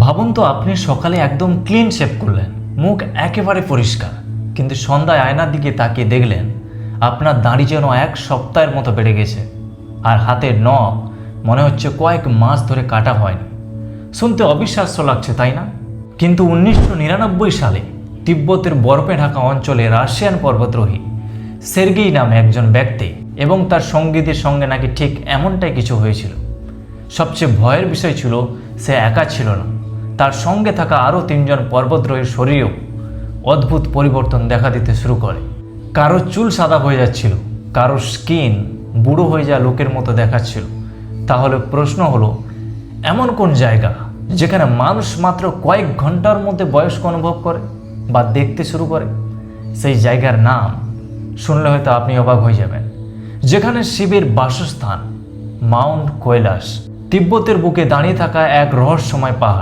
ভাবুন তো, আপনি সকালে একদম ক্লিন শেভ করলেন, মুখ একেবারে পরিষ্কার, কিন্তু সন্ধ্যায় আয়নার দিকে তাকিয়ে দেখলেন আপনার দাড়ি যেন এক সপ্তাহের মতো বেড়ে গেছে, আর হাতের নখ মনে হচ্ছে কয়েক মাস ধরে কাটা হয়নি। শুনতে অবিশ্বাস্য লাগছে, তাই না? কিন্তু 1999 সালে তিব্বতের বরফে ঢাকা অঞ্চলে রাশিয়ান পর্বতারোহী সের্গেই নামে একজন ব্যক্তি এবং তার সঙ্গীদের সঙ্গে নাকি ঠিক এমনটাই কিছু হয়েছিল। সবচেয়ে ভয়ের বিষয় ছিল, সে একা ছিল না, তার সঙ্গে থাকা আরও 3 জন পর্বতারোহীর শরীরেও অদ্ভুত পরিবর্তন দেখা দিতে শুরু করে। কারো চুল সাদা হয়ে যাচ্ছিল, কারো স্কিন বুড়ো হয়ে যাওয়া লোকের মতো দেখাচ্ছিল। তাহলে প্রশ্ন হলো, এমন কোন জায়গা যেখানে মানুষ মাত্র কয়েক ঘন্টার মধ্যে বয়স্ক অনুভব করে বা দেখতে শুরু করে? সেই জায়গার নাম শুনলে হয়তো আপনি অবাক হয়ে যাবেন। যেখানে শিবের বাসস্থান, মাউন্ট কৈলাস, তিব্বতের বুকে দাঁড়িয়ে থাকা এক রহস্যময় পাহাড়।